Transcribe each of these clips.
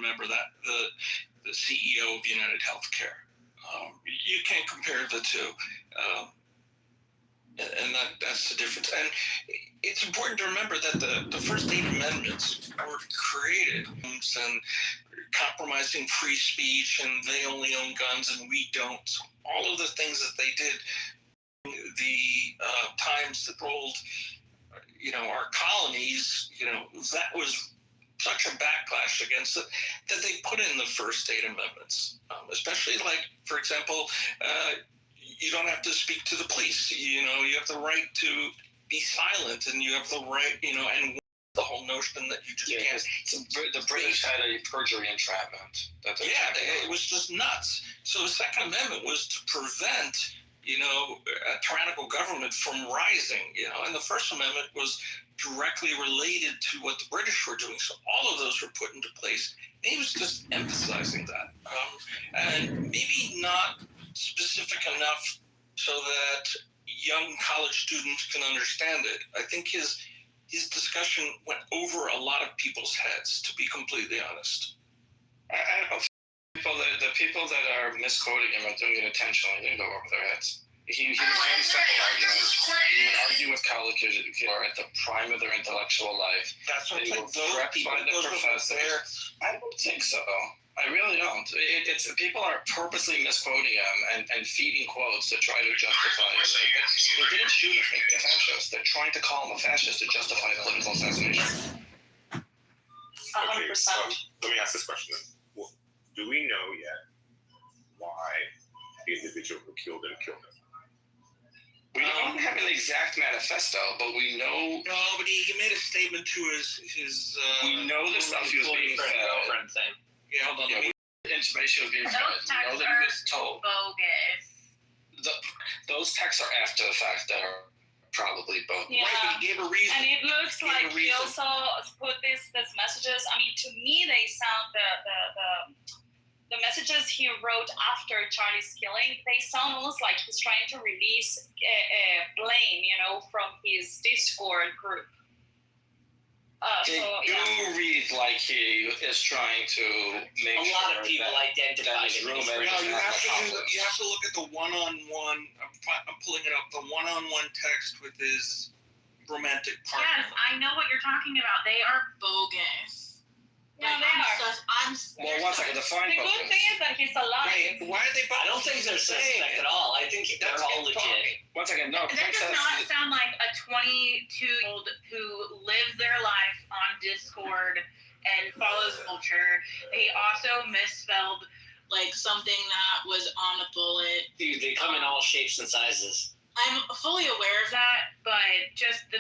remember that the CEO of United Healthcare. You can't compare the two. And that's the difference. And it's important to remember that the first 8 amendments were created and compromising free speech, and they only own guns and we don't. All of the things that they did, the times that rolled, our colonies, that was such a backlash against it that they put in the first 8 amendments, especially like, for example, you don't have to speak to the police. You have the right to be silent, and you have the right, and the whole notion that you just can't. The British had a perjury entrapment. It was just nuts. So the Second Amendment was to prevent, a tyrannical government from rising, and the First Amendment was directly related to what the British were doing. So all of those were put into place. And he was just emphasizing that. And maybe not specific enough so that young college students can understand it. I think his discussion went over a lot of people's heads, to be completely honest. I don't know. The people that are misquoting him are doing it intentionally. They go over their heads. He was very simple arguments. He would argue with college kids who are at the prime of their intellectual life. That's what they were prepped by the professors. I don't think so. I really don't. It's people are purposely misquoting him and feeding quotes to try to justify it. They didn't shoot a fascist. They're trying to call him a fascist to justify political assassination. 100%. Let me ask this question then. Well, do we know yet why the individual who killed him killed him? We don't have an exact manifesto, but we know. No, but he made a statement to his. We know the stuff he was being fed. Girlfriend thing. Yeah, hold on. Information was being fed. Those We know texts that he are was told. bogus. Those texts are after the fact that are probably bogus. Yeah. Right, but he gave a reason. And it looks like he also put these messages. I mean, to me, they sound the messages he wrote after Charlie's killing. They sound almost like he's trying to release blame, from his Discord group. They do read like he is trying to make a lot of people identify his him. roommate. No, you have to look at the one-on-one. I'm pulling it up. The one-on-one text with his romantic partner. Yes, I know what you're talking about. They are bogus. Yeah, they are. Well, one second. Define The bogus. good thing is that he's alive. Wait, why are they both? I don't think they're suspect at all. I think they're all legit. One second. No, That does not sound like a 22-year-old who lives their life on Discord and follows culture. He also misspelled something that was on a bullet. Dude, they come in all shapes and sizes. I'm fully aware of that, but just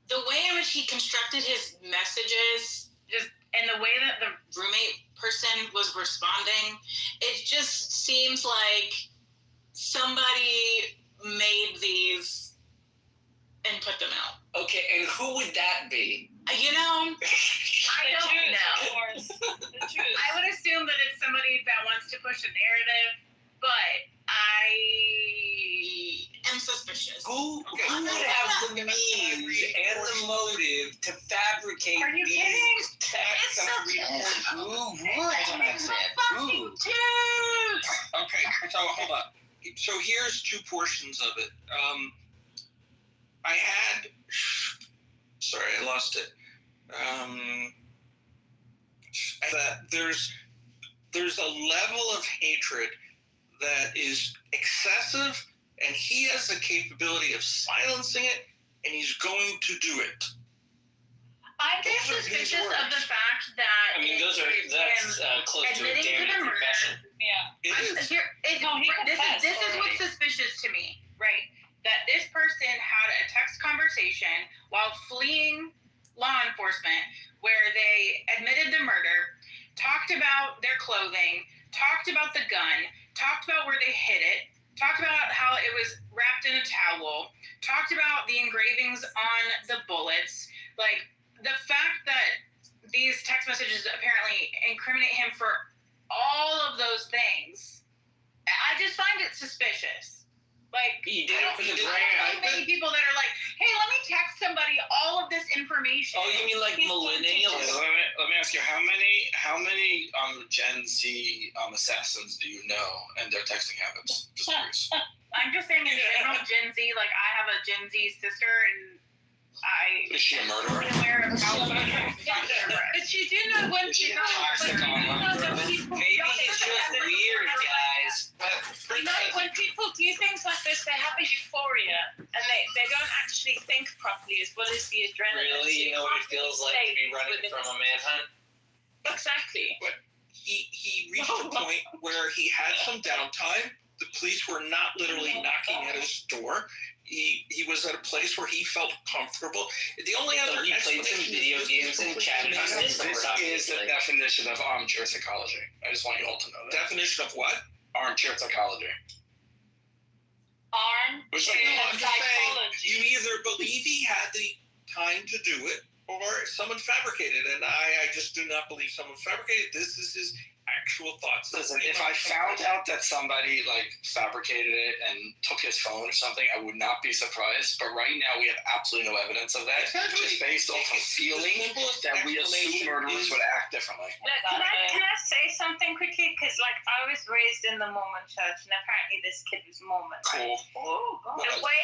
the way in which he constructed his messages, and the way that the roommate person was responding, it just seems like somebody made these and put them out. Okay, and who would that be? I don't know. I would assume that it's somebody that wants to push a narrative, but I am suspicious. Who would have the means and the motive to fabricate these texts? Who would? Okay, so hold on. So here's 2 portions of it. Sorry, I lost it. That there's a level of hatred that is excessive, and he has the capability of silencing it, and he's going to do it. I'm just suspicious of the fact that. I mean, that's close to a damning confession. Yeah. It is. This is what's suspicious to me, right? That this person had a text conversation while fleeing law enforcement where they admitted the murder, talked about their clothing, talked about the gun, talked about where they hid it, talked about how it was wrapped in a towel, talked about the engravings on the bullets. Like, the fact that these text messages apparently incriminate him for all of those things, I just find it suspicious. Like, He did it for the so brand. many people that are like, hey, let me text somebody all of this information. Oh, you mean like millennials? Let me ask you, how many Gen Z assassins do you know and their texting habits? Just curious. I'm just saying in general, Gen Z, like I have a Gen Z sister and Is she a murderer? I'm aware of how but she do know when Is she people toxic online? Maybe he's just weird, guys. You know, when people do things like this, they have a euphoria and they don't actually think properly as well as the adrenaline. Really? You know what it feels like to be running from a manhunt? Exactly. He reached a point where he had some downtime. The police were not literally knocking at his door. He was at a place where he felt comfortable. The only other He played some video games and chatted on This is the definition of armchair psychology. I just want you all to know that. definition of what? Armchair psychology. Which Armchair I'm just saying, psychology. you either believe he had the time to do it, or someone fabricated, and I just do not believe someone fabricated. This is his actual thoughts. Listen, if I found out that somebody like fabricated it and took his phone or something, I would not be surprised. But right now, we have absolutely no evidence of that. Just based off of feeling that we assume murderers would act differently. Can I say something quickly? Because like I was raised in the Mormon church, and apparently this kid was Mormon. Right? Cool. Oh, God. The way,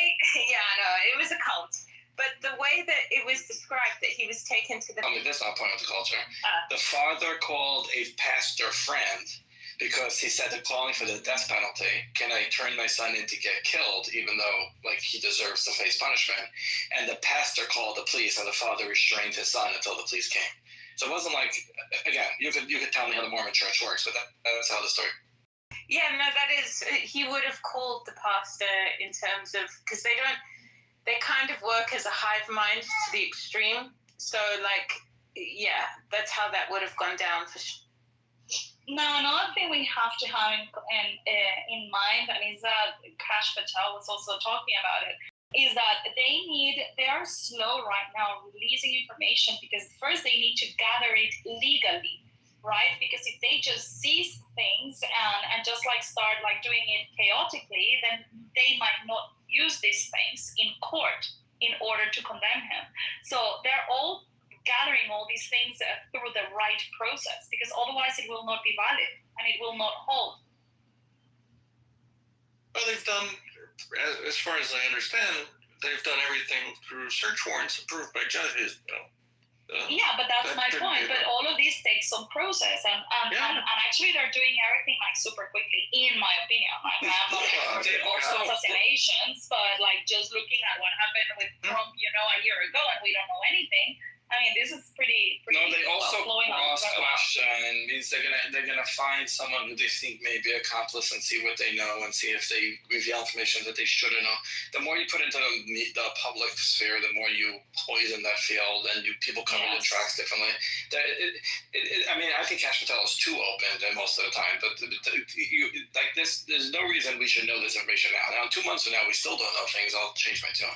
yeah, I know it was a cult, but the way that it was described that he was taken to the. I mean, that's not point of the culture. The father called a pastor friend because he said they're calling for the death penalty. Can I turn my son in to get killed, even though like he deserves to face punishment? And the pastor called the police, and the father restrained his son until the police came. So it wasn't like, again, you could tell me how the Mormon Church works, but that's how the story. Yeah, no, that is. He would have called the pastor in terms of because they kind of work as a hive mind to the extreme. So, like, yeah, that's how that would have gone down for sure. Now, another thing we have to have in mind, and is that Kash Patel was also talking about it, is that they are slow right now releasing information because first they need to gather it legally, right? Because if they just seize things and just like start like doing it chaotically, then they might not use these things in court in order to condemn him. So they're all gathering all these things through the right process, because otherwise it will not be valid and it will not hold. Well, they've done, as far as I understand, they've done everything through search warrants approved by judges. Yeah, but that's my point. But all of these take some process, and actually they're doing everything like super quickly, in my opinion. Like, I'm not also assassinations, but like just looking at what happened with Trump, a year ago, and we don't know anything. I mean, this is pretty. No, they also cross-question. Means they're gonna find someone who they think may be an accomplice and see what they know and see if they reveal information that they shouldn't know. The more you put into the public sphere, the more you poison that field, and people cover the tracks differently. I mean, I think Kash Patel is too open most of the time, but this, there's no reason we should know this information now. Now, 2 months from now, we still don't know things. I'll change my tune.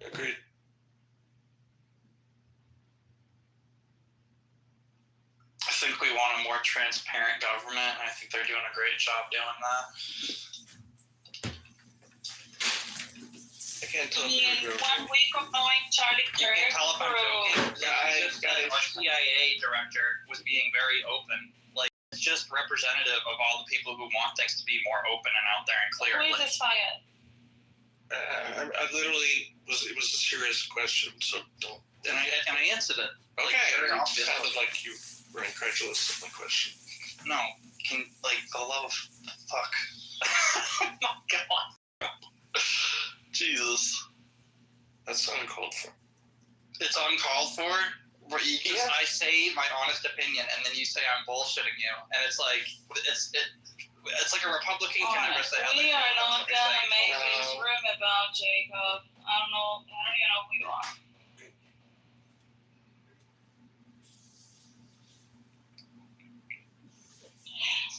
Agreed. I think we want a more transparent government, and I think they're doing a great job doing that. I can't tell In 1 week of knowing Charlie You Kirk can tell if I'm joking. Guys. Our CIA director was being very open. Like, it's just representative of all the people who want things to be more open and out there and clear. who is Like, this fired? I literally it was a serious question, so don't. and I answered it. Like, Okay, very it obvious. sounded like you were incredulous of my question. No, the love of fuck. Oh my god. Jesus. That's uncalled for. It's uncalled for. Where you just, I say my honest opinion, and then you say I'm bullshitting you, and it's like it's like a Republican can never say how We they are feel not about gonna something. make this room about Jacob. I don't know who you are.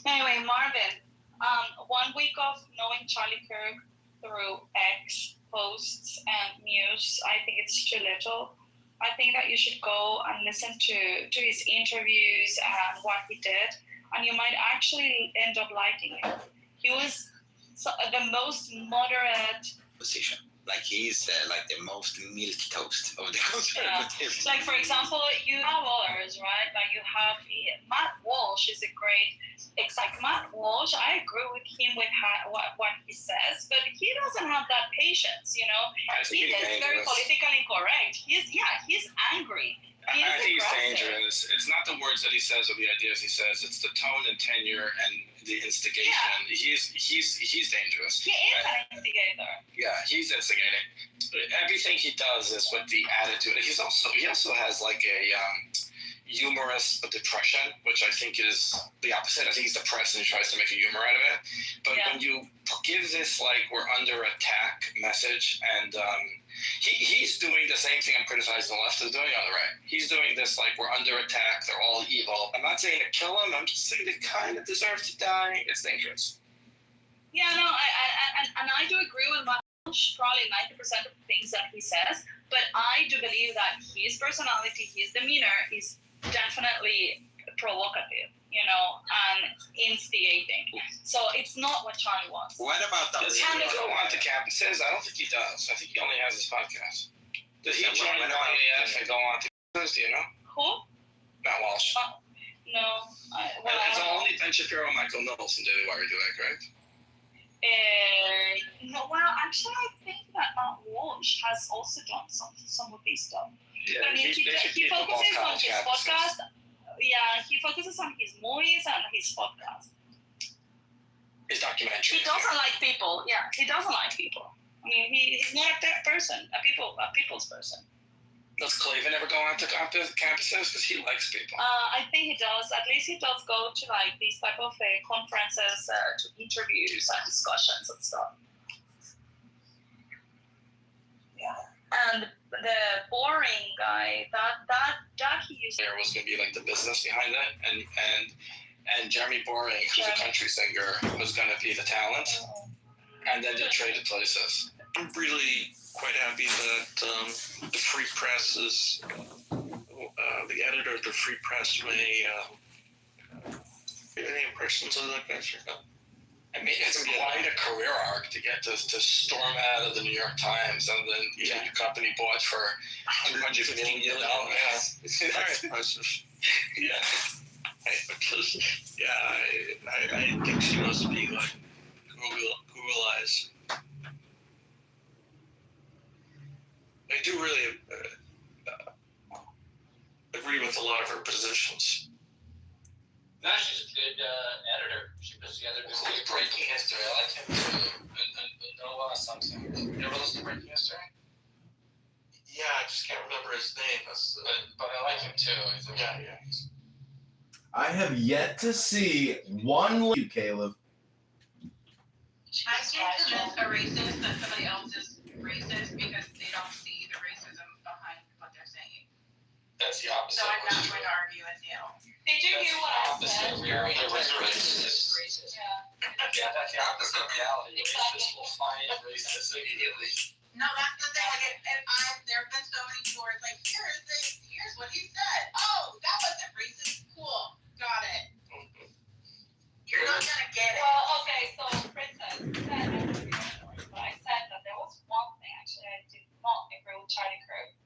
Anyway, Marvin, 1 week of knowing Charlie Kirk through X posts and news, I think it's too little. I think that you should go and listen to his interviews and what he did, and you might actually end up liking him. He was the most moderate position. Like he's like the most milk toast of the conservatives. Like, for example, you have others, right? Like you have Matt Walsh is a great. It's like Matt Walsh. I agree with him with what he says, but he doesn't have that patience. You know, he is very politically incorrect. He's angry. I think he's dangerous. It's not the words that he says or the ideas he says. It's the tone and tenure and the instigation. Yeah. He's dangerous. He is an instigator. Yeah, he's instigating. Everything he does is with the attitude. He also has like a humorous depression, which I think is the opposite. I think he's depressed and he tries to make a humor out of it. But when you give this like we're under attack message and he's doing the same thing I'm criticizing the left is doing on the right. He's doing this like we're under attack, they're all evil. I'm not saying to kill him, I'm just saying they kind of deserve to die. It's dangerous. Yeah, no, I do agree with probably 90% of the things that he says, but I do believe that his personality, his demeanor is definitely provocative, you know, and instigating. So it's not what Charlie wants. What about that? Does he go on to campuses? I don't think he does. I think he only has his podcast. Does he join the IAF and go on to campuses? Do you know? Who? Matt Walsh. No. It's only Ben Shapiro and Michael Knowles and Daily Wire do that, correct? No, well, actually, I think that Matt Walsh has also done some of these stuff. Yeah, I mean, he focuses on his podcast. Yeah, he focuses on his movies and his podcast. His documentary. He doesn't like people. Yeah, he doesn't like people. I mean, he's not a person, a people's person. Does Clavin ever go on to campuses? Because he likes people. I think he does. At least he does go to like these type of conferences to interviews and discussions and stuff. Yeah. And the boring guy that he used. There was going to be like the business behind it, and Jeremy Boring, who's a country singer, was going to be the talent, and then they traded places. I'm really quite happy that the Free Press is, the editor of the Free Press may, any impressions of that guy? I mean, it's quite a career arc to get to storm out of the New York Times and then get your company bought for $100 million. Yeah, it's very impressive. Yeah. I think she must be like Google-ized. I do really agree with a lot of her positions. No, she's a good editor. She puts together good Breaking History. I like him too. And Noah something. You ever listen to Breaking History? Yeah, I just can't remember his name. But I like him too. Yeah. I have yet to see one. You, Caleb. I can't convince a racist that somebody else is racist because they don't see the racism behind what they're saying. That's the opposite. So I'm not going to argue with you. Did you hear what I said? Racist. Yeah, that's the opposite of reality. Exactly. Racist will find racism immediately. No, that's the thing. Like, there have been so many people where it's like, here's what he said. Oh, that wasn't racist. Cool. Got it. You're not going to get it. Well, okay, so Princess said, but I said that there was one thing actually I did not agree with Charlie Kirk,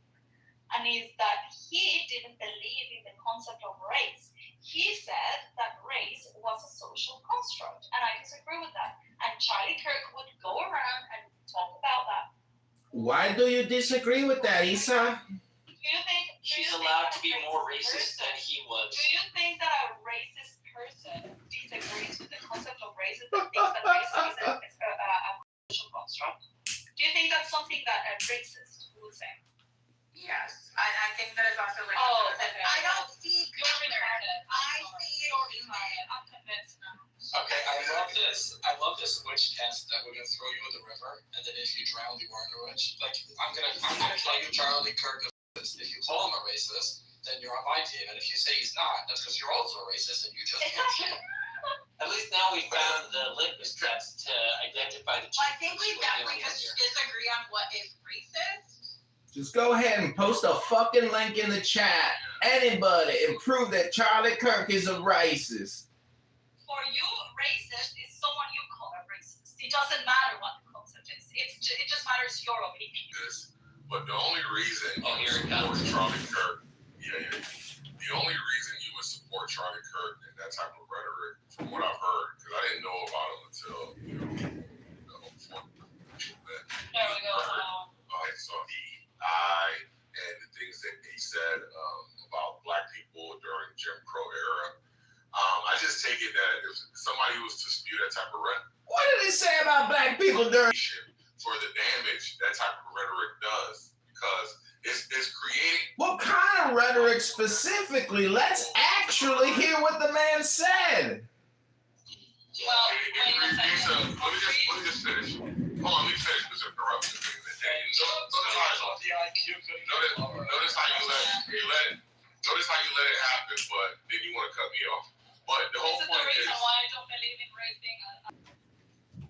and is that he didn't believe in the concept of race. He said that race was a social construct, and I disagree with that. And Charlie Kirk would go around and talk about that. Why do you disagree with that, Isa? Do you think She's allowed to be more racist than he was. Do you think that a racist person disagrees with the concept of racism and thinks that racism is a social construct? Do you think that's something that a racist would say? Yes. I think that is also like, okay. I don't see You're retarded. I see it retarded. I'm convinced now. Okay, I love this witch test that we're gonna throw you in the river, and then if you drown, you weren't a witch. Like I'm gonna tell you Charlie Kirk is racist. If you call him a racist, then you're on my team, and if you say he's not, that's because you're also a racist and you just can't see it. At least now we found the litmus test to identify the. I think we definitely just disagree on what is racist. Just go ahead and post a fucking link in the chat. Anybody, and prove that Charlie Kirk is a racist. For you, racist is someone you call a racist. It doesn't matter what the concept is. It just matters your opinion. But the only reason you would support Charlie Kirk, the only reason you would support Charlie Kirk and that type of rhetoric, from what I've heard, because I didn't know about him until the whole event. There we go. I saw DEI and the things that he said about Black people during Jim Crow era. I just take it that if somebody was to spew that type of rhetoric, What did he say about Black people during? for the damage that type of rhetoric does, because it's creating. What kind of rhetoric specifically? Let's actually hear what the man said. Well, wait a second. Let me just finish. Hold on, let me finish this interruption. Notice how you let it happen, but then you want to cut me off. But the whole This is the point reason is why I don't believe in raping.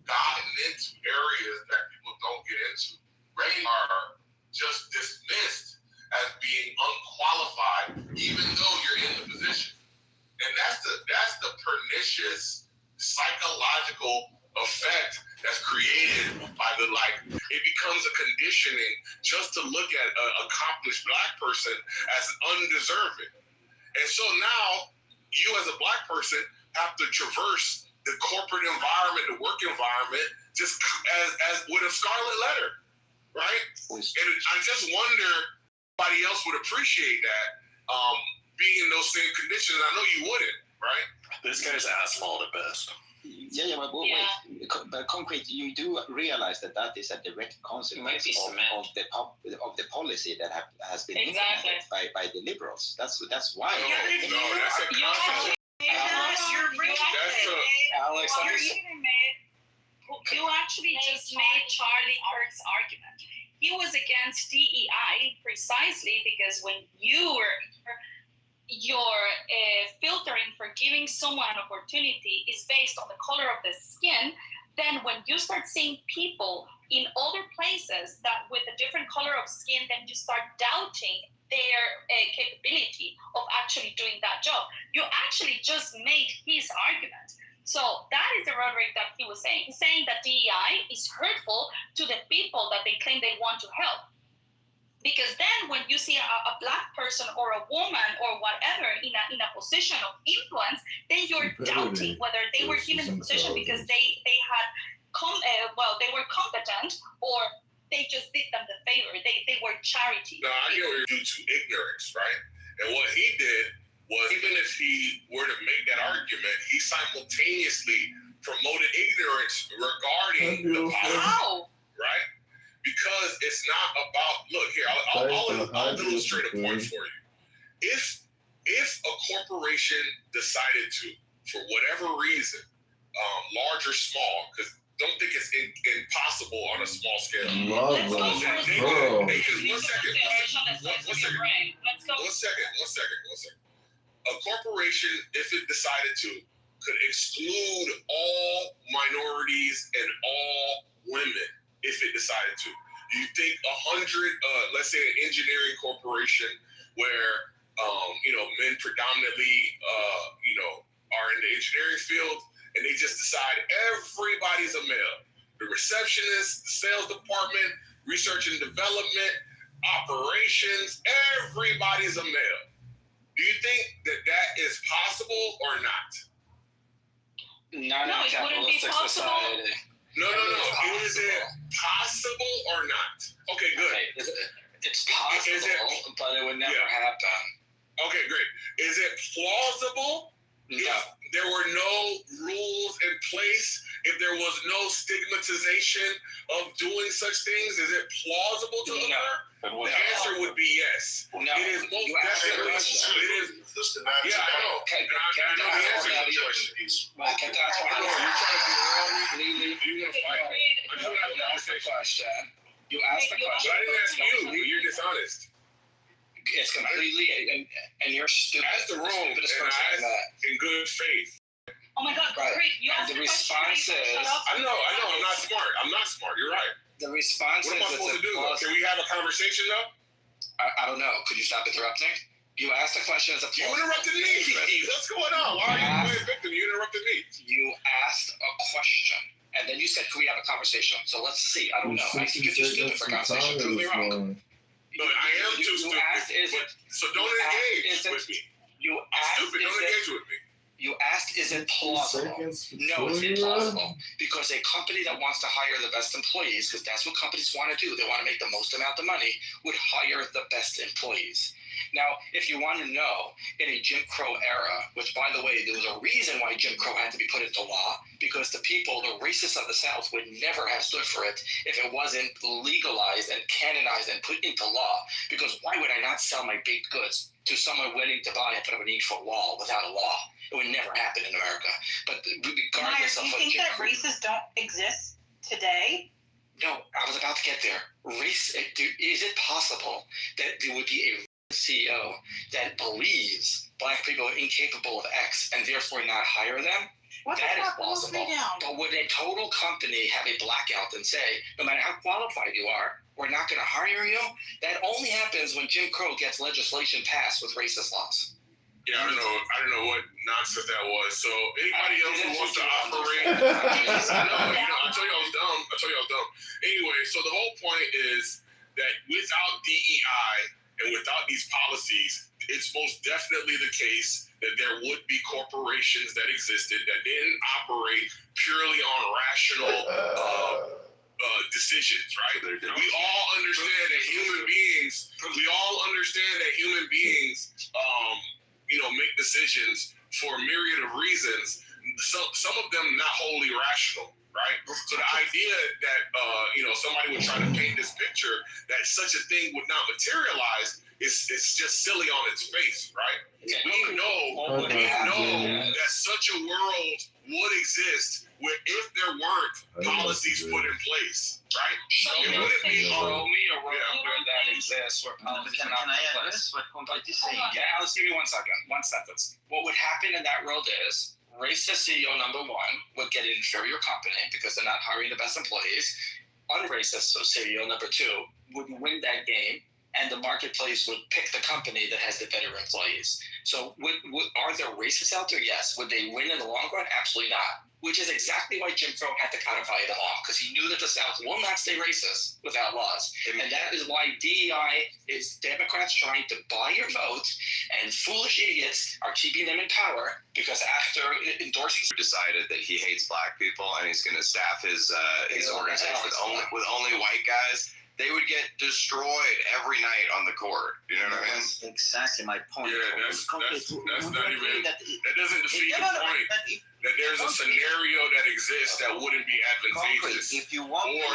gotten into areas that people don't get into. Rape are just dismissed as being unqualified, even though you're in the position. And that's the pernicious psychological effect that's created by it becomes a conditioning just to look at an accomplished Black person as undeserving. And so now you as a Black person have to traverse the corporate environment, the work environment, just as with a scarlet letter, right? And I just wonder if anybody else would appreciate that, being in those same conditions. I know you wouldn't, right? This guy's asphalt at best. But concrete, you do realize that is a direct consequence of the policy that has been implemented by the liberals. That's why. Alex, you actually just made Charlie Kirk's argument. He was against DEI precisely because when your filtering for giving someone an opportunity is based on the color of the skin, then when you start seeing people in other places that with a different color of skin, then you start doubting their capability of actually doing that job. You actually just made his argument. So that is the rhetoric that he was saying. He's saying that DEI is hurtful to the people that they claim they want to help. Because then when you see a Black person or a woman or whatever in a position of influence, then you're doubting whether they were given the position because they were competent or they just did them the favor. They were charity. No, I get what you're due to ignorance, right? And what he did was, even if he were to make that argument, he simultaneously promoted ignorance regarding the policy, right? Because it's not about, look here, I'll illustrate a point for you. If a corporation decided to, for whatever reason, large or small, because don't think it's impossible on a small scale. One second. A corporation, if it decided to, could exclude all minorities and all women if it decided to. Do you think 100, let's say an engineering corporation where, men predominantly, are in the engineering field, and they just decide everybody's a male. The receptionist, the sales department, research and development, operations, everybody's a male. Do you think that is possible or not? Not in a capitalistic society. No. Is it possible or not? Okay, good. It's possible, but it would never happen. Okay, great. Is it plausible if there were no rules in place, if there was no stigmatization of doing such things? Is it plausible to occur? The answer would be yes. No. It is most definitely. It is. Yeah, I know. I know the answer to the question. I know you're trying to be around me. You want to fight? I just want to ask the question. You asked the question. But I didn't ask you. You're dishonest. It's completely, and you're stupid. That's the room, and I asked in good faith. Oh my God, great. You asked the response is, I know, I'm not smart. You're right. The response what am I supposed to do? Can we have a conversation though? I don't know. Could you stop interrupting? You asked the question as a You interrupted me. What's going on? Why are you playing victim? You interrupted me. You asked a question. And then you said, can we have a conversation? So let's see. I don't know. I think you're too stupid for conversation. Prove me wrong. But I am too stupid. So don't engage with me. You I'm stupid. Don't engage with me. You asked, is it plausible? No, it's implausible. Because a company that wants to hire the best employees, because that's what companies want to do, they want to make the most amount of money, would hire the best employees. Now, if you want to know, in a Jim Crow era, which, by the way, there was a reason why Jim Crow had to be put into law, because the people, the racists of the South, would never have stood for it if it wasn't legalized and canonized and put into law. Because why would I not sell my baked goods to someone willing to buy and put up an 8-foot wall without a law? It would never happen in America. But regardless of what do you think that races don't exist today? No, I was about to get there. Is it possible that there would be a CEO that believes black people are incapable of X and therefore not hire them? That is plausible. But would a total company have a blackout and say, no matter how qualified you are, we're not going to hire you? That only happens when Jim Crow gets legislation passed with racist laws. Yeah, I don't know what nonsense that was. So anybody else who wants to operate, I told you I was dumb. Anyway, so the whole point is that without DEI and without these policies, it's most definitely the case that there would be corporations that existed that didn't operate purely on rational decisions, right? We all understand that human beings make decisions for a myriad of reasons. Some of them not wholly rational, right? So the idea that somebody would try to paint this picture that such a thing would not materialize it's just silly on its face, right? We know that such a world would exist where if there weren't policies put in place, right? It wouldn't be show me a world where that exists, where policies are not in place. What Congress is saying? Yeah, Alice, give me 1 second, 1 sentence. What would happen in that world is racist CEO number 1 would get an inferior company because they're not hiring the best employees. Unracist CEO number 2 would win that game, and the marketplace would pick the company that has the better employees. So are there racists out there? Yes. Would they win in the long run? Absolutely not. Which is exactly why Jim Crow had to codify it law, because he knew that the South will not stay racist without laws. And that is why DEI is Democrats trying to buy your vote, and foolish idiots are keeping them in power, because after endorsing... decided that he hates black people and he's going to staff his organization with only white guys, they would get destroyed every night on the court. You know what I mean? That's exactly my point. Yeah, that's not even... That doesn't defeat the point that there's a scenario that exists that wouldn't be advantageous if you want or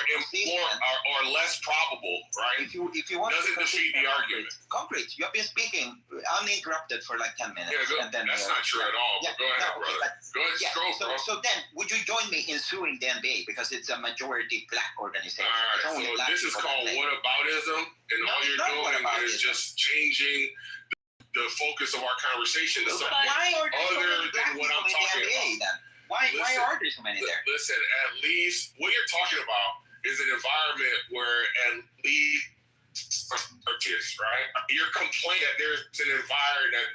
less probable, right? If you want doesn't defeat the argument. Concrete, you have been speaking uninterrupted for like 10 minutes. Yeah, that's not true at all. But go ahead, brother. Go ahead, bro. So then, would you join me in suing the NBA because it's a majority black organization? All right, so this is called whataboutism, and all you're doing is just changing the focus of our conversation to something other than what I'm talking about. Why are there so many there? Listen, at least what you're talking about is an environment where at least for kids, right? You're complaining that there's an environment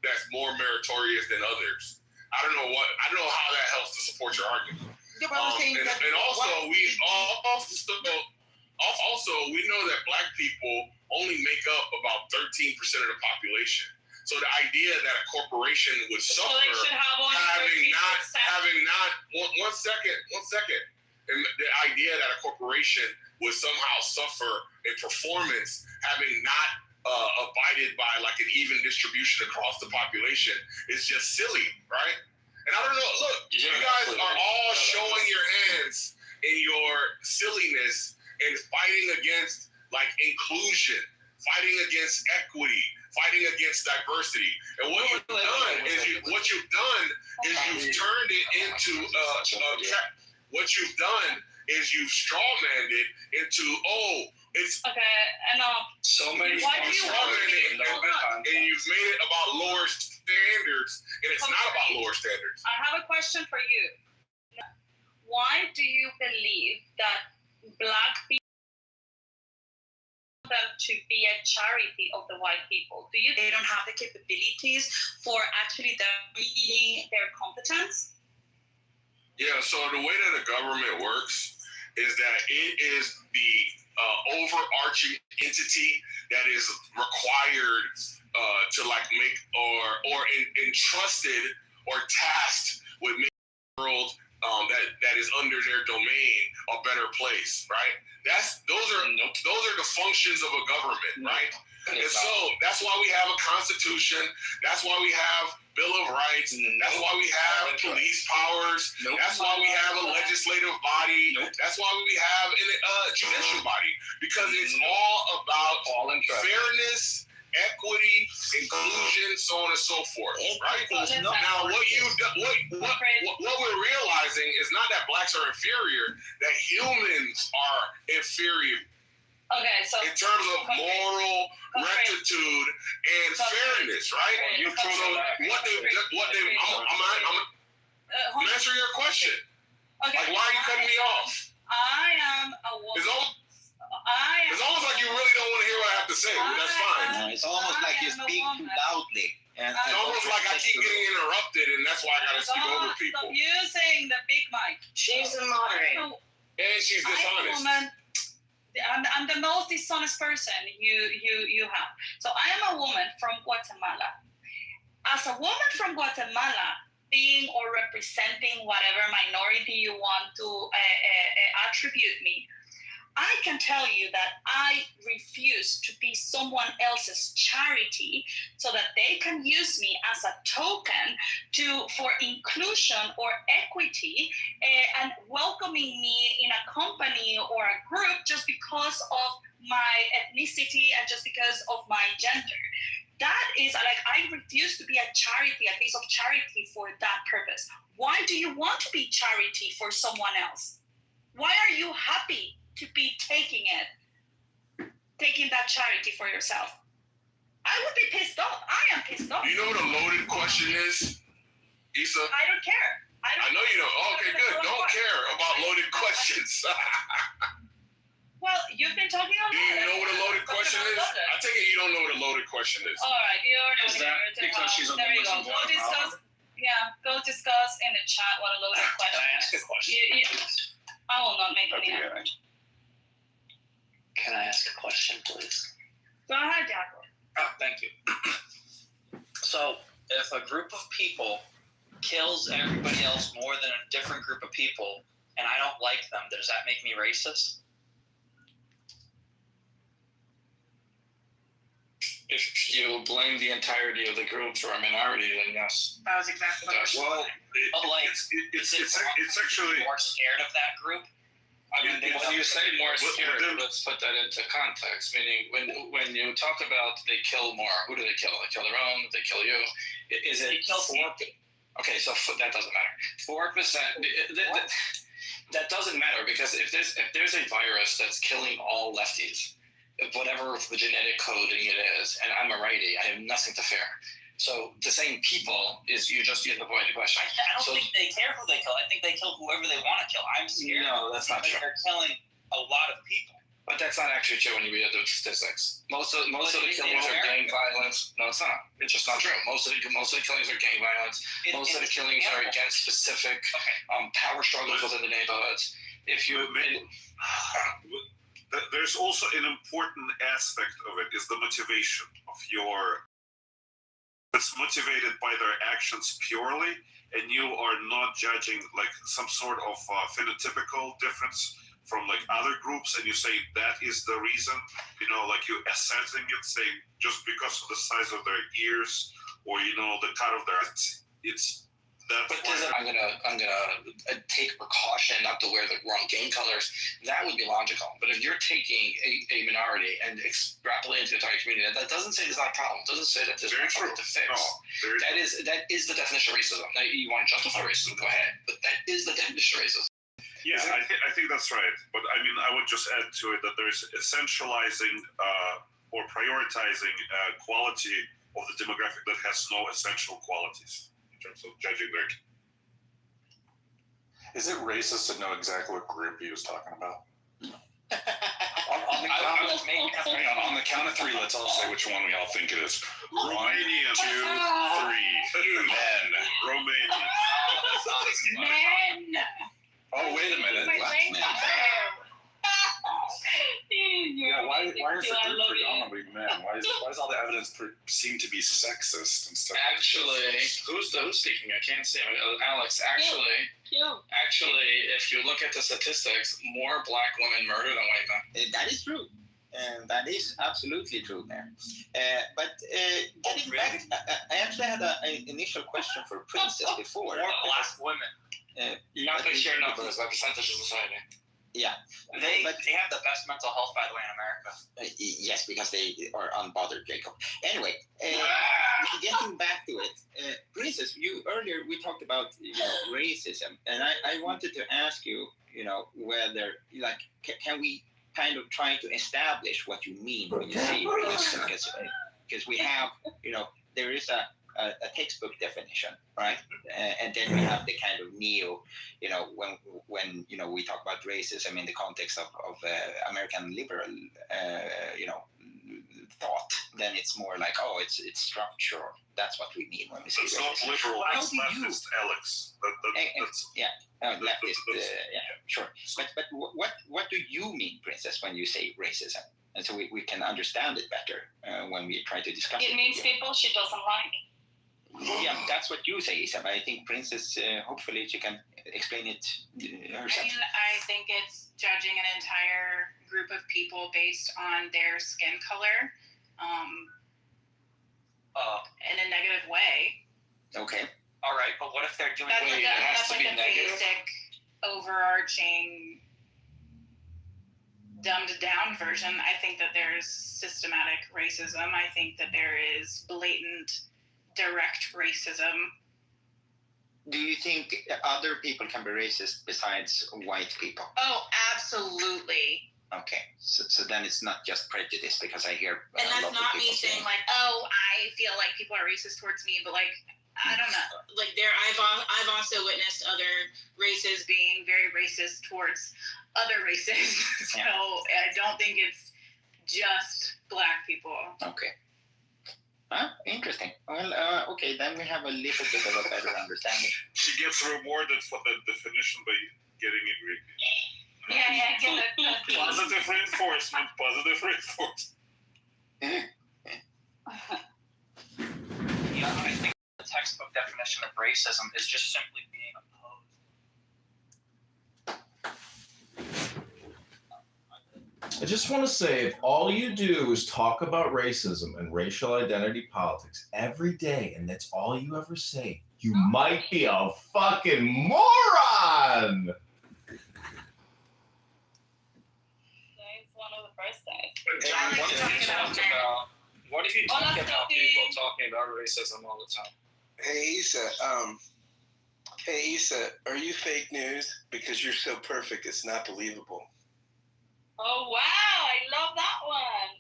that's more meritorious than others. I don't know how that helps to support your argument. Yeah, but and also we know that black people only make up about 13% of the population. So the idea that a corporation would suffer having not one second. And the idea that a corporation would somehow suffer a performance having not abided by like an even distribution across the population is just silly, right? And I don't know, look, you guys are all showing your hands in your silliness and fighting against like inclusion, fighting against equity, fighting against diversity. And what you've done is you've turned it into what you've done is you've strawmanned it into it's so many and you've made it about lower standards, and it's not about lower standards. I have a question for you. Why do you believe that black people to be a charity of the white people? They don't have the capabilities for actually meeting their competence? Yeah, so the way that the government works is that it is the overarching entity that is required to like make or entrusted or tasked with making the world that is under their domain a better place, right? Those are the functions of a government, right? And so that's why we have a constitution. That's why we have Bill of Rights. That's why we have police powers. That's why we have a legislative body. That's why we have a judicial body, because it's all about fairness, equity, inclusion, so on and so forth, right? Now, what we're realizing is not that blacks are inferior, that humans are inferior. Okay, so in terms of moral rectitude and fairness, right? So I'm answering your question. Okay. Like, why are you cutting me off? I am a woman. It's almost like you really don't want to hear what I have to say. That's fine. No, it's almost like you speak too loudly. And it's almost like I keep getting interrupted, and that's why I got to speak over people. Stop using the big mic. She's a moderator. And she's dishonest. I'm the most dishonest person you have. So I am a woman from Guatemala. As a woman from Guatemala, being or representing whatever minority you want to attribute me, I can tell you that I refuse to be someone else's charity so that they can use me as a token for inclusion or equity and welcoming me in a company or a group just because of my ethnicity and just because of my gender. That is like, I refuse to be a charity, a piece of charity for that purpose. Why do you want to be charity for someone else? Why are you happy to be taking that charity for yourself? I would be pissed off. I am pissed off. You know what a loaded question is, Issa? I don't care. I know you don't. Oh, okay, good. Don't care about loaded questions. Well, you've been talking a lot. Do you know what a loaded question is? I take it you don't know what a loaded question is. All right, you're not Is that because she's on the there you go. Muslim board? Go discuss in the chat what a loaded question Can I ask a question? I will not make any effort. Can I ask a question, please? Go ahead, Jaco. Oh, thank you. So, if a group of people kills everybody else more than a different group of people, and I don't like them, does that make me racist? If you blame the entirety of the group for a minority, then yes. That was exactly what I was Well, it's actually more scared of that group. I mean, when you say more scared, let's put that into context. Meaning, when you talk about they kill more, who do they kill? They kill their own. They kill you. Is it 4? Okay, so that doesn't matter. 4%. That doesn't matter, because if there's a virus that's killing all lefties, whatever the genetic coding it is, and I'm a righty, I have nothing to fear. So the same people is you just avoid the question. I don't think they care who they kill. I think they kill whoever they want to kill. I'm scared. No, that's not true. They're killing a lot of people. But that's not actually true when you read the statistics. Most of the killings are gang violence. No, it's not. It's just not true. Most of the killings are gang violence. Most of the killings are against specific power struggles within the neighborhoods. There's also an important aspect of it is the motivation of your. It's motivated by their actions purely, and you are not judging like some sort of phenotypical difference from like other groups, and you say that is the reason, like you assessing it, saying just because of the size of their ears or the cut of their it's that. But I'm gonna take precaution not to wear the wrong gang colors. That would be logical. But if you're taking a minority and extrapolating to the entire community, that doesn't say there's not a problem. It doesn't say that there's no problem to fix. No, that is the definition of racism. Now, you want to justify racism, go ahead. But that is the definition of racism. Yeah, I think that's right. But I mean, I would just add to it that there's essentializing or prioritizing quality of the demographic that has no essential qualities in terms of judging their. Is it racist to know exactly what group he was talking about? On the count of 3, let's all say which one we all think it is. 1, 2, 3. Men. Romanian. Men. Oh, wait a minute. Black men. Yeah, why is it predominantly men? Why does all the evidence seem to be sexist and stuff? Actually, who's speaking? I can't see. Alex, actually, if you look at the statistics, more black women murder than white men. That is true. That is absolutely true, Mayor. But getting back, I actually had an initial question for Princess before. More black women. Not by sheer numbers, by percentage of society. Yeah. They have the best mental health, by the way, in America. Yes, because they are unbothered, Jacob. Anyway, getting back to it, Princess, earlier we talked about racism, and I wanted to ask you, whether can we kind of try to establish what you mean when you say racism, because we have, there is a textbook definition, right? And then we have the kind of when we talk about racism in the context of American liberal, thought, then it's more like, it's structural. That's what we mean when we say it's racism. not liberal. That's leftist, Alex. Leftist. Sure. But what do you mean, Princess, when you say racism? And so we can understand it better when we try to discuss it. It means people she doesn't like. Yeah, that's what you say, Isa. But I think Princess, hopefully she can explain it herself. I think it's judging an entire group of people based on their skin color in a negative way. Okay. All right, but what if they're doing that's like a basic, overarching, dumbed down version. I think that there's systematic racism. I think that there is blatant, direct racism. Do you think other people can be racist besides white people? Oh, absolutely. Okay, so then it's not just prejudice, because I hear and that's not me saying like, I feel like people are racist towards me, but like, I don't know. Like I've also witnessed other races being very racist towards other races. So I don't think it's just black people. Okay. Interesting. Well, okay, then we have a little bit of a better understanding. She gets rewarded for that definition by getting angry. Yeah, get it. Positive reinforcement. I think the textbook definition of racism is just simply being opposed. I just want to say, if all you do is talk about racism and racial identity politics every day, and that's all you ever say, you might be a fucking moron! It's one of the first days. What if you talk about people talking about racism all the time? Hey Issa, are you fake news? Because you're so perfect, it's not believable. Oh wow, I love that one.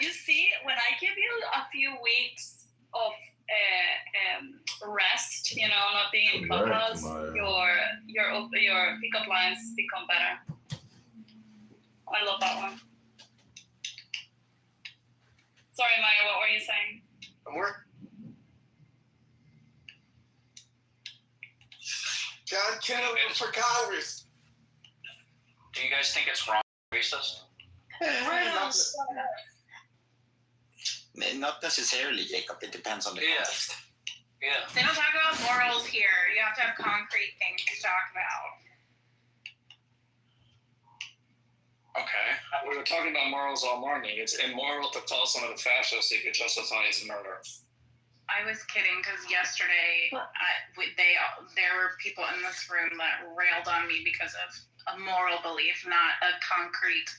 You see, when I give you a few weeks of rest, not being in clubhouse, your pickup lines become better. I love that one. Sorry, Maya, what were you saying? John Kitover for Congress. Do you guys think it's wrong, racist? Not necessarily, Jacob. It depends on the context. Yeah. They don't talk about morals here. You have to have concrete things to talk about. Okay. We were talking about morals all morning. It's immoral to call someone a fascist so you could justify his murder. I was kidding, because yesterday there were people in this room that railed on me because of a moral belief, not a concrete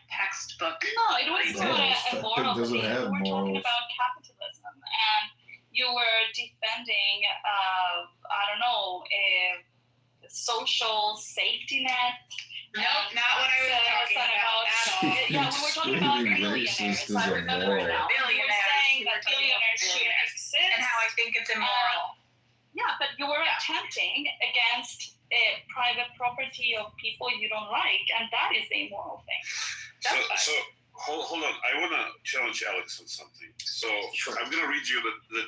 textbook. No, it was not a moral belief. We were talking about capitalism, and you were defending, a social safety net. Nope, not what I was talking about at all. Yeah, we were talking about billionaires. I remember now. We were saying that billionaires should exist. And how I think it's immoral. Yeah, but you were attempting against private property of people you don't like, and that is the immoral thing. So Hold on. I want to challenge Alex on something. So I'm going to read you the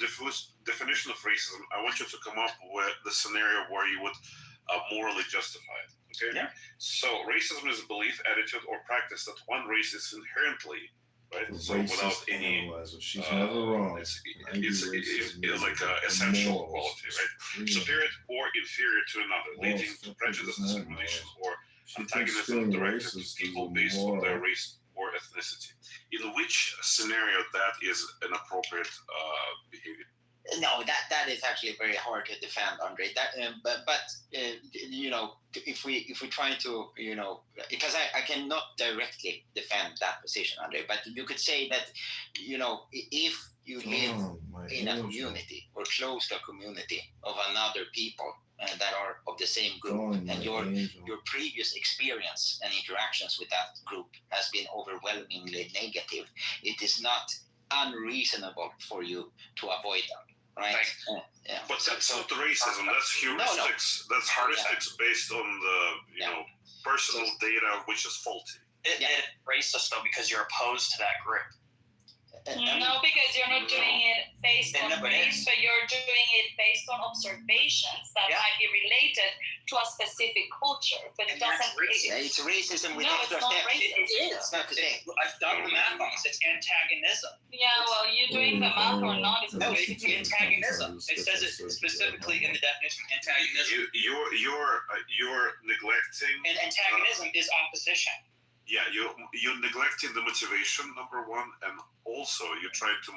definition of racism. I want you to come up with the scenario where you would morally justify it. Okay? Yeah. So racism is a belief, attitude, or practice that one race is inherently, right? So Racist without any, analyzer. She's never wrong. it's like an essential quality, right? Superior or inferior to another, leading to prejudice, discrimination, or antagonism directed to people based on their race or ethnicity. In which scenario that is an appropriate behavior? No, that is actually very hard to defend, Andre. That, but you know, if we try to, you know, because I cannot directly defend that position, Andre. But you could say that, you know, if you live in a community or close to a community of another people that are of the same group, and your previous experience and interactions with that group has been overwhelmingly negative, it is not unreasonable for you to avoid them. Right. Yeah. But that's not racism. That's heuristics. That's heuristics based on the personal data, which is faulty. It's racist though because you're opposed to that group. No, because you're not doing it based on race, but you're doing it based on observations that might be related to a specific culture. But it doesn't. It's racism. No, it's not racism. It is. It's not the same. I've done the math on this. It's antagonism. Yeah, well, you're doing the math or not? No, it's antagonism. It says it specifically in the definition. Antagonism. You're neglecting. And antagonism is opposition. Yeah, you're neglecting the motivation, number one, and also you're trying to.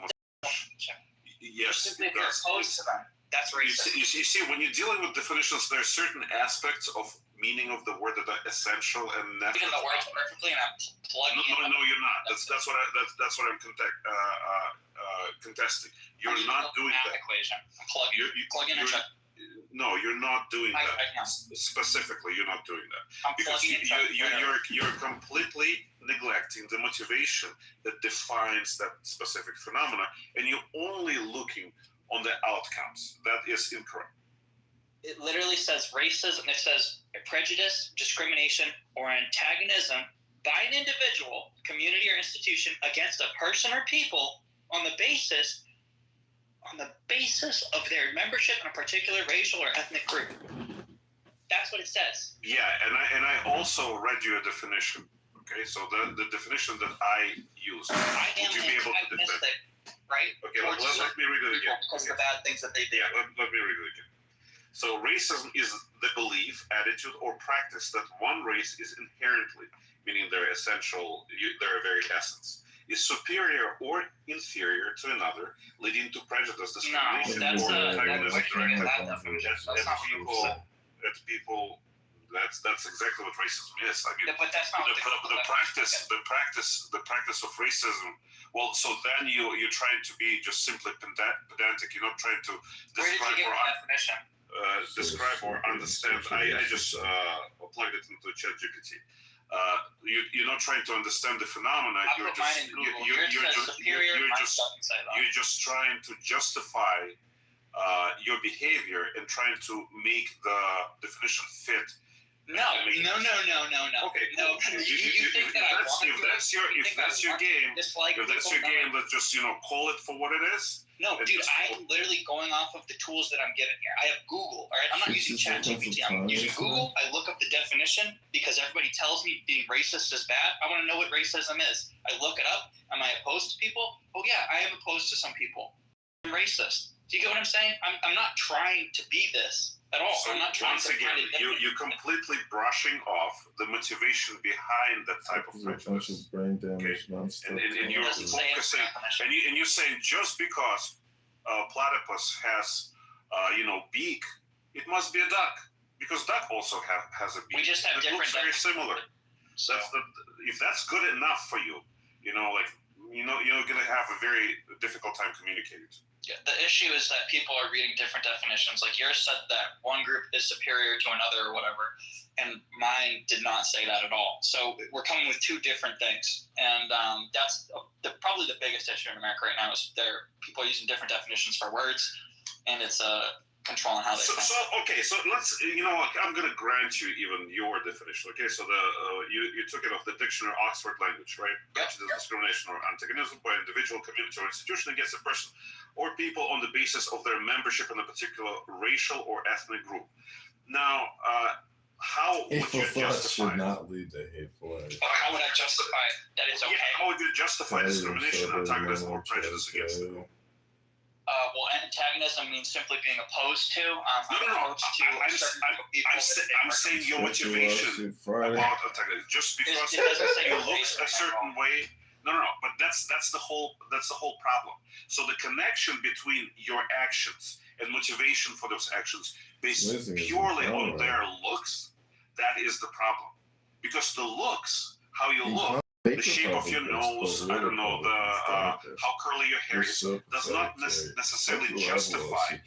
Yes, simply if you're opposed to them, that's racist. You see, when you're dealing with definitions, there are certain aspects of meaning of the word that are essential and necessary. Even the words perfectly, and I'm plugging. No, you're not. That's what I'm contesting. You're not doing that. Equation. I'm plugging. Plug in and check. No, you're not doing that. Specifically, you're not doing that. Because you're completely neglecting the motivation that defines that specific phenomena, and you're only looking on the outcomes. That is incorrect. It literally says racism. It says prejudice, discrimination, or antagonism by an individual, community, or institution against a person or people on the basis of their membership in a particular racial or ethnic group. That's what it says. Yeah, and I also read you a definition. Okay, so the definition that I used. I am would you be able to defend? Right? Okay, let me read it again. Because of the bad things that they do. Yeah, let me read it again. So racism is the belief, attitude, or practice that one race is inherently, meaning their essential, their very essence, is superior or inferior to another, leading to prejudice, discrimination, or antagonism directed at people. That's exactly what racism is. I mean, but that's not the practice of racism. Well, so then you're trying to be just simply pedantic. You're not trying to describe or understand. I just plugged it into ChatGPT. You're not trying to understand the phenomena. You're just trying to justify your behavior and trying to make the definition fit. No. Okay. No. If that's your game, let's just call it for what it is. No, dude, I'm literally going off of the tools that I'm given here. I have Google, all right? I'm not using ChatGPT. I'm using Google. I look up the definition because everybody tells me being racist is bad. I want to know what racism is. I look it up. Am I opposed to people? Oh, yeah, I am opposed to some people. I'm racist. Do you get what I'm saying? I'm not trying to be this at all. So I'm not trying once to again, you're completely brushing off the motivation behind that type of prejudice. Brain damage, and you're focusing, and you're saying just because platypus has, beak, it must be a duck because duck also has a beak. We just have different. Looks very similar. So if that's good enough for you, you're gonna have a very difficult time communicating. Yeah, the issue is that people are reading different definitions. Like yours said that one group is superior to another or whatever, and mine did not say that at all. So we're coming with two different things, and that's probably the biggest issue in America right now is people are using different definitions for words, and it's control on how they So let's, I'm going to grant you even your definition. Okay, so you took it off the dictionary Oxford language, right? Yep. Which is discrimination or antagonism by individual, community, or institution against a person or people on the basis of their membership in a particular racial or ethnic group. Now, how would Hateful you thoughts justify should it? not lead to hateful acts. How would I justify that it's okay? Yeah, how would you justify discrimination, antagonism, or prejudice against the group? Well, antagonism means simply being opposed to. I'm saying your motivation about antagonism. Just because It doesn't say you your look race a or certain way. No. But that's the whole problem. So the connection between your actions and motivation for those actions based purely on their looks, that is the problem. Because the looks, how you look, the shape of your nose, I don't know, how curly your hair is, does not necessarily justify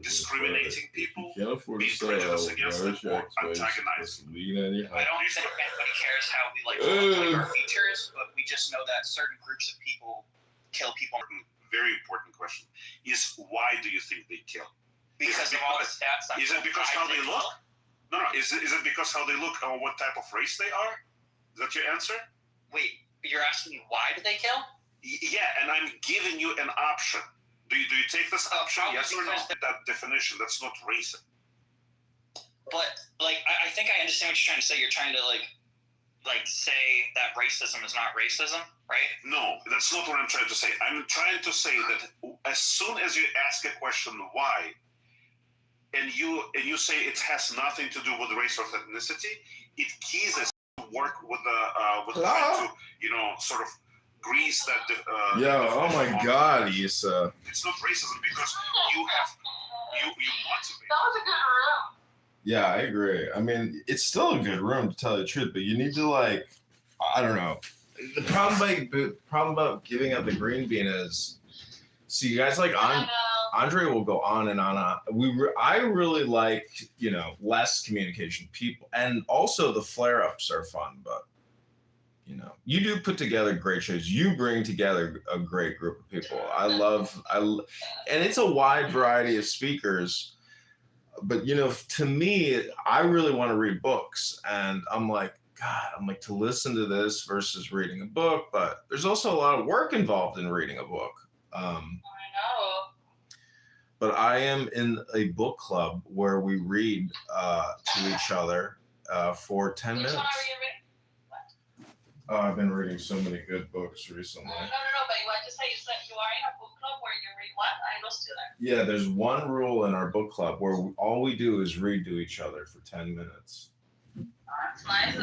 discriminating people, being prejudiced against them, or antagonizing them. I don't think anybody cares how we look our features, but we just know that certain groups of people kill people. Very important question is, why do you think they kill? Because of all the stats. Is it because how they look? No. Is it because how they look or what type of race they are? Is that your answer? Wait, you're asking me why do they kill? Yeah, and I'm giving you an option. Do you take this option? Yes or no? That definition, that's not racist. But I think I understand what you're trying to say. You're trying to say that racism is not racism, right? No, that's not what I'm trying to say. I'm trying to say that as soon as you ask a question why, and you say it has nothing to do with race or ethnicity, it keys us to work with trying to sort of grease that. Oh my God, Issa. It's not racism because you motivate. That was a good room. Yeah, I agree. I mean, it's still a good room to tell you the truth, but you need to I don't know. The problem about giving up the green bean is, see, you guys like Andre will go on and on. I really like less communication people, and also the flare-ups are fun, but you do put together great shows. You bring together a great group of people. And it's a wide variety of speakers. But to me, I really want to read books, and I'm like, to listen to this versus reading a book. But there's also a lot of work involved in reading a book. I know. But I am in a book club where we read to each other for 10 minutes. Which one are you reading? I've been reading so many good books recently. No, but what you say is that you are in a book club where you read what? I lost you there. Yeah, there's one rule in our book club where all we do is read to each other for 10 minutes. That's nice.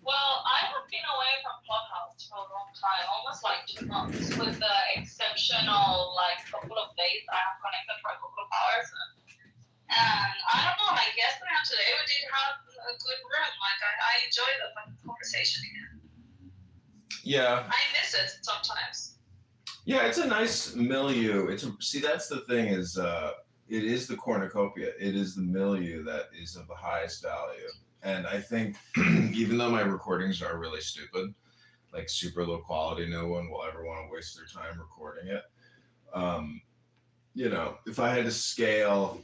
Well, I have been away from Clubhouse for a long time, almost like 2 months, with the exceptional couple of days I have connected for a couple of hours. And I don't know, yesterday and today we did have a good room. I enjoyed the conversation again. Yeah. I miss it sometimes. Yeah, it's a nice milieu. See, that's the thing is, it is the cornucopia. It is the milieu that is of the highest value. And I think even though my recordings are really stupid, super low quality, no one will ever want to waste their time recording it. If I had to scale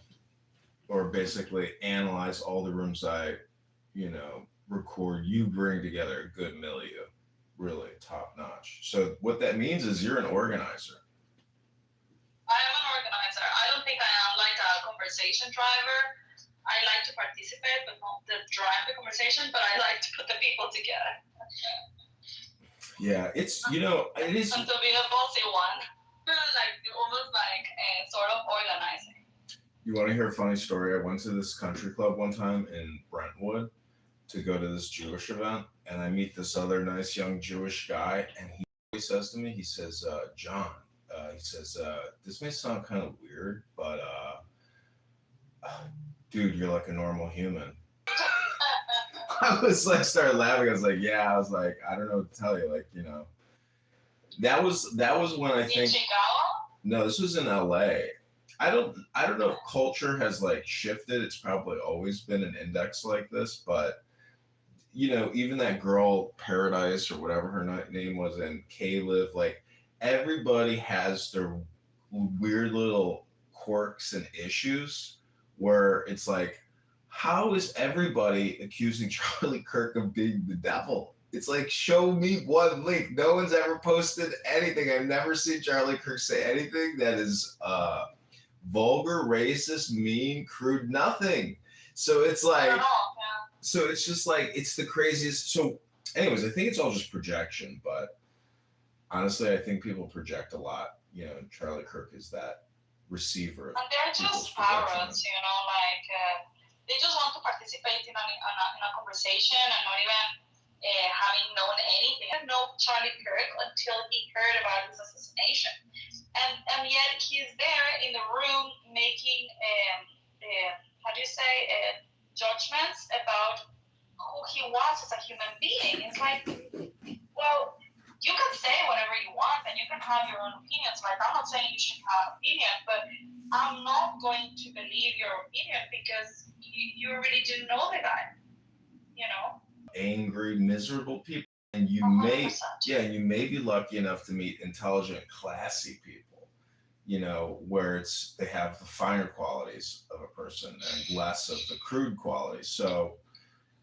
or basically analyze all the rooms I, record, you bring together a good milieu, really top notch. So what that means is you're an organizer. I am an organizer. I don't think I am a conversation driver. I like to participate, but not to drive the conversation, but I like to put the people together. Yeah, it is. And to be a bossy one, almost sort of organizing. You want to hear a funny story? I went to this country club one time in Brentwood to go to this Jewish event, and I meet this other nice young Jewish guy, and he says to me, he says, John, this may sound kind of weird, but dude, you're like a normal human. I was started laughing. I was like, yeah. I was like, I don't know what to tell you. That was when I think. No, this was in LA. I don't know if culture has shifted. It's probably always been an index like this, but even that girl Paradise or whatever her name was in K-Live, everybody has their weird little quirks and issues where it's like, how is everybody accusing Charlie Kirk of being the devil? It's like, show me one link. No one's ever posted anything. I've never seen Charlie Kirk say anything that is vulgar, racist, mean, crude, nothing. So it's like, so it's just like, it's the craziest. So anyways, I think it's all just projection, but honestly, I think people project a lot. You know, Charlie Kirk is that receiver. And they're just parrots, you know, like they just want to participate in a conversation and not even having known anything. I didn't know Charlie Kirk until he heard about his assassination. And yet he's there in the room making, how do you say, judgments about who he was as a human being. It's like, well, you can say whatever you want and you can have your own opinions. Like, I'm not saying you should have an opinion, but I'm not going to believe your opinion because you really didn't know the guy, you know? Angry, miserable people. And you 100%. You may be lucky enough to meet intelligent, classy people, you know, where they have the finer qualities of a person and less of the crude qualities. So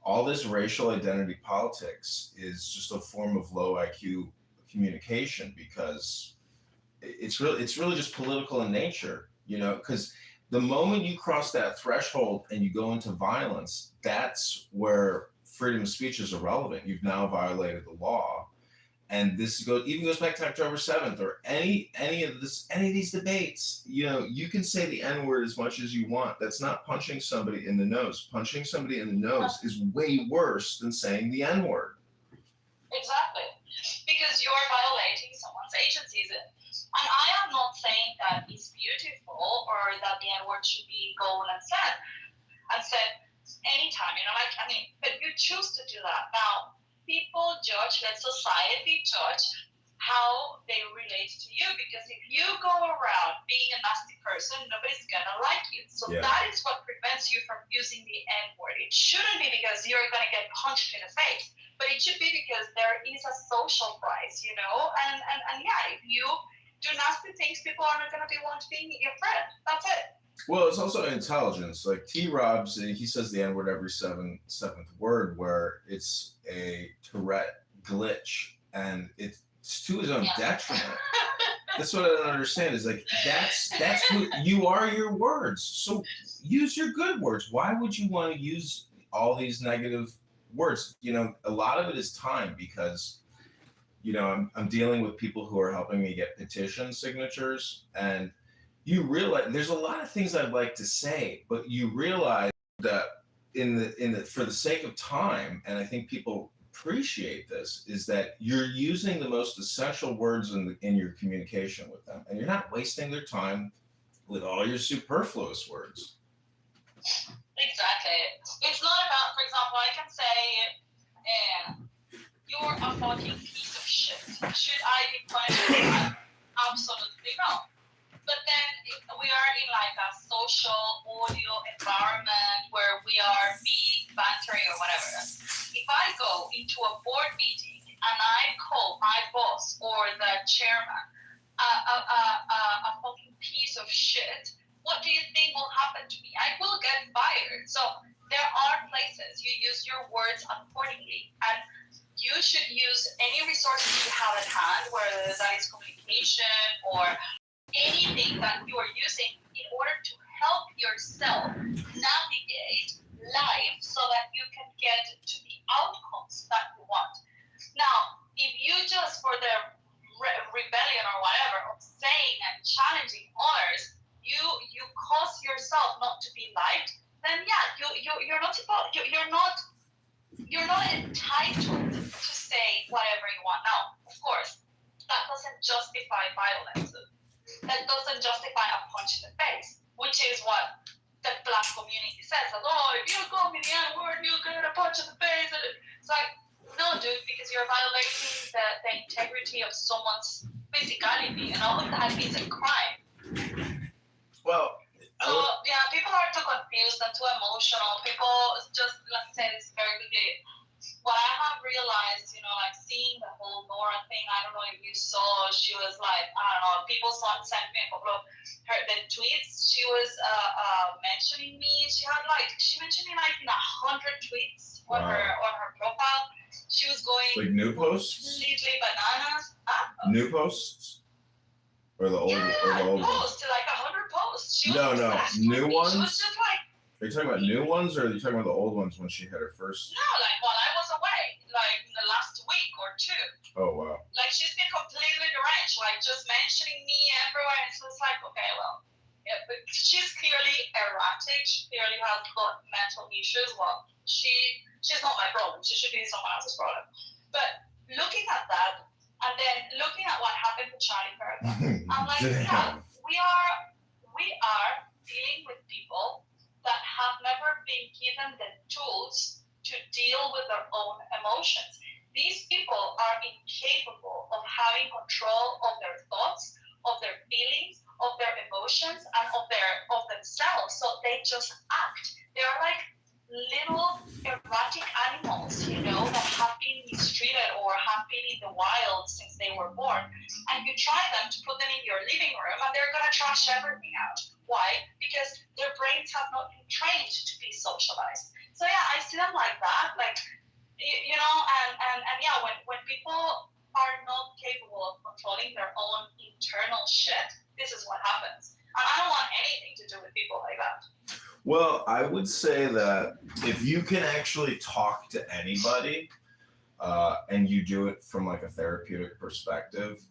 all this racial identity politics is just a form of low IQ communication because it's really just political in nature, you know, because the moment you cross that threshold and you go into violence, that's where freedom of speech is irrelevant. You've now violated the law. And this even goes back to October 7th or any of these debates. You know, you can say the N-word as much as you want. That's not punching somebody in the nose. Punching somebody in the nose is way worse than saying the N-word. Exactly. Because you're violating someone's agencies. And I am not saying that it's beautiful or that the N-word should be gone and said anytime, you know, like, I mean, but you choose to do that. Now, people judge, let society judge how they relate to you, because if you go around being a nasty person, nobody's gonna like you. So that is what prevents you from using the N-word. It shouldn't be because you're gonna get punched in the face, but it should be because there is a social price, you know, and yeah, if you do nasty things, people are not gonna be wanting your friend. That's it. Well, it's also intelligence. Like T-Robs, he says the N-word every seventh word, where it's a Tourette glitch, and it's to his own detriment. That's what I don't understand. Is like that's who you are. Your words. So use your good words. Why would you want to use all these negative words? You know, a lot of it is time because, you know, I'm dealing with people who are helping me get petition signatures, and you realize there's a lot of things I'd like to say, but you realize that for the sake of time, and I think people appreciate this, is that you're using the most essential words in your communication with them, and you're not wasting their time with all your superfluous words. Exactly. It's not about, for example, I can say, you're a fucking piece of shit. Should I be punished for that? Absolutely no. But then we are in like a social audio environment where we are being bantering or whatever. If I go into a board meeting and I call my boss or the chairman a fucking piece of shit, what do you think will happen to me? I will get fired. So there are places you use your words accordingly, and you should use any resources you have at hand, whether that is communication or anything that you are using in order to help yourself navigate life so that you can get to the outcomes that you want. Now, if you just for the rebellion or whatever of saying and challenging others, you cause yourself not to be liked, then yeah, you're not entitled to say whatever you want. Now, of course, that doesn't justify violence. That doesn't justify a punch in the face, which is what the black community says. Like, oh, if you call me the N-word, you're gonna get a punch in the face. It's like, no, dude, because you're violating the integrity of someone's physicality, and all of that is a crime. Well, so yeah, people are too confused and too emotional. People just, let's say, it's very good. what I have realized, like seeing the whole Nora thing, I don't know if you saw, she was like, I don't know, people sent me a couple of the tweets. She was mentioning me. She mentioned me like in 100 tweets on her profile. She was going like new posts, completely bananas. New posts, or the old, old posts, like 100 posts. She was no, new ones. She was just like. Are you talking about new ones, or are you talking about the old ones when she had her first? No, like while I was away, like in the last week or two. Oh wow. Like she's been completely deranged, like just mentioning me everywhere, and so it's like, okay, well, yeah, but she's clearly erratic. She clearly has got mental issues. Well, she's not my problem. She should be someone else's problem. But looking at that, and then looking at what happened to Charlie Kirk, I'm like, yeah, we are dealing with people that have never been given the tools to deal with their own emotions. These people are incapable of having control of their thoughts, of their feelings, of their emotions, and of themselves. So they just act. They're like little erratic animals, that have been mistreated or have been in the wild since they were born. And you try them to put them in your living room, and they're gonna trash everything out. Why? Because their brains have not been trained to be socialized. So yeah, I see them like that, like, and yeah, when people are not capable of controlling their own internal shit, this is what happens. And I don't want anything to do with people like that. Well, I would say that if you can actually talk to anybody, and you do it from like a therapeutic perspective,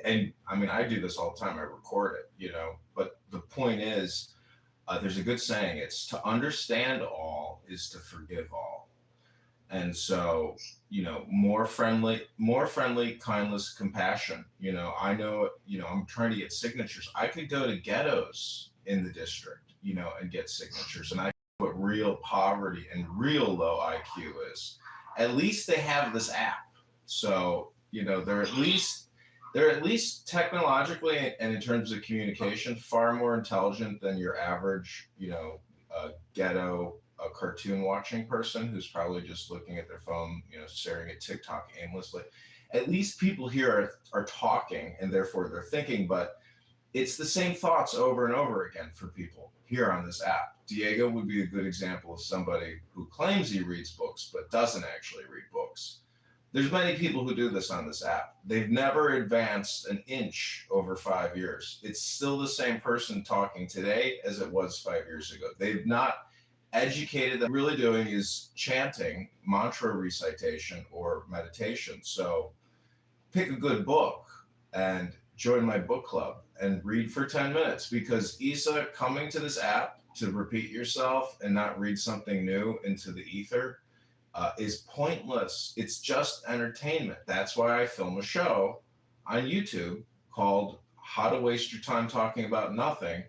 and I mean, I do this all the time. I record it, but the point is, there's a good saying, it's to understand all is to forgive all. And so, more friendly, kindness, compassion. I know, I'm trying to get signatures. I could go to ghettos in the district, and get signatures. And I know what real poverty and real low IQ is. At least they have this app. So, they're at least technologically and in terms of communication, far more intelligent than your average, ghetto cartoon watching person who's probably just looking at their phone, staring at TikTok aimlessly. At least people here are talking, and therefore they're thinking, but it's the same thoughts over and over again for people here on this app. Diego would be a good example of somebody who claims he reads books, but doesn't actually read books. There's many people who do this on this app. They've never advanced an inch over 5 years. It's still the same person talking today as it was 5 years ago. They've not educated. What they're really doing is chanting, mantra recitation, or meditation. So pick a good book and join my book club and read for 10 minutes, because Isa, coming to this app to repeat yourself and not read something new into the ether is pointless. It's just entertainment. That's why I film a show on YouTube called How to Waste Your Time Talking About Nothing.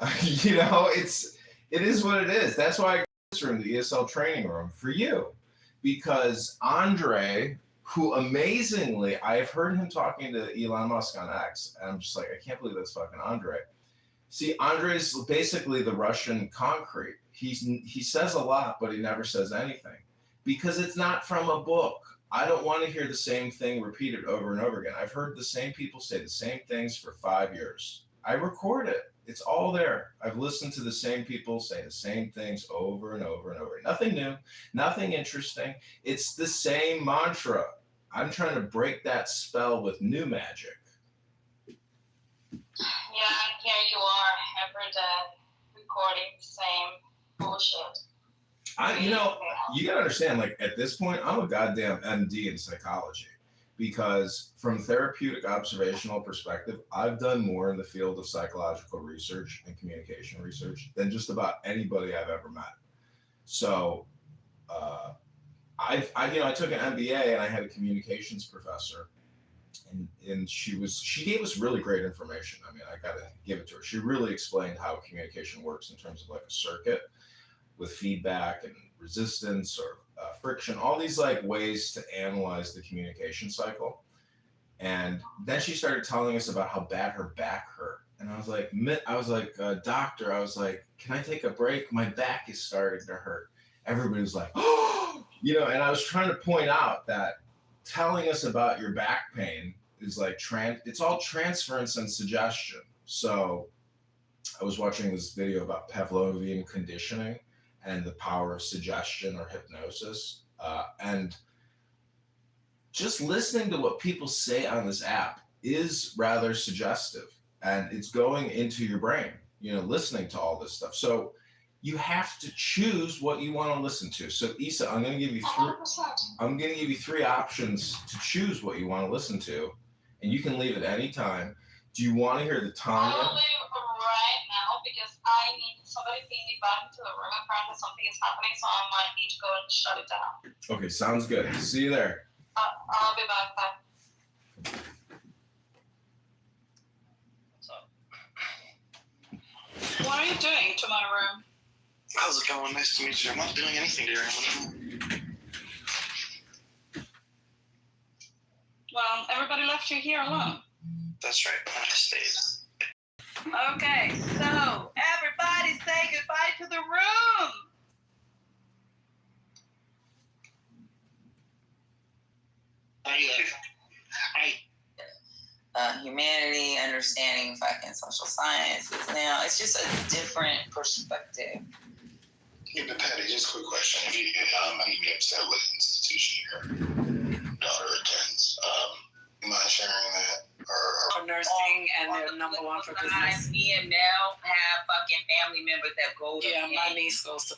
It is what it is. That's why I got this room, the ESL training room, for you. Because Andre, who amazingly, I've heard him talking to Elon Musk on X, and I'm just like, I can't believe that's fucking Andre. See, Andre's basically the Russian concrete. He says a lot, but he never says anything, because it's not from a book. I don't want to hear the same thing repeated over and over again. I've heard the same people say the same things for 5 years. I record it. It's all there. I've listened to the same people say the same things over and over and over. Nothing new, nothing interesting. It's the same mantra. I'm trying to break that spell with new magic. Yeah, and here you are every day recording the same bullshit. You gotta understand, like, at this point, I'm a goddamn MD in psychology, because from therapeutic observational perspective, I've done more in the field of psychological research and communication research than just about anybody I've ever met. So, I took an MBA, and I had a communications professor, and she gave us really great information. I mean, I gotta give it to her. She really explained how communication works in terms of like a circuit with feedback and resistance or friction, all these like ways to analyze the communication cycle. And then she started telling us about how bad her back hurt. And I was like, doctor, I was like, can I take a break? My back is starting to hurt. Everybody was like, oh, You know, and I was trying to point out that telling us about your back pain is like it's all transference and suggestion. So I was watching this video about Pavlovian conditioning and the power of suggestion or hypnosis. And just listening to what people say on this app is rather suggestive, and it's going into your brain, you know, listening to all this stuff. So you have to choose what you want to listen to. So Issa, I'm going to give you three options to choose what you want to listen to, and you can leave at any time. Do you want to hear the Tanya? I'll leave right now because I need somebody ping me back into the room. Apparently something is happening, so I might need to go and shut it down. Okay, sounds good. See you there. I'll be back. Bye. What are you doing to my room? How's it going? Nice to meet you. I'm not doing anything to your room. Well, everybody left you here alone. That's right. I stayed. Okay, so everybody say goodbye to the room. Humanity, understanding fucking social sciences. Now, it's just a different perspective. Yeah, but Patty, just a quick question. If you, you'd be upset with the institution your daughter attends, you mind sharing that? For nursing, and they're number one for business. Me and Mel have fucking family members that go to. Yeah, my niece goes to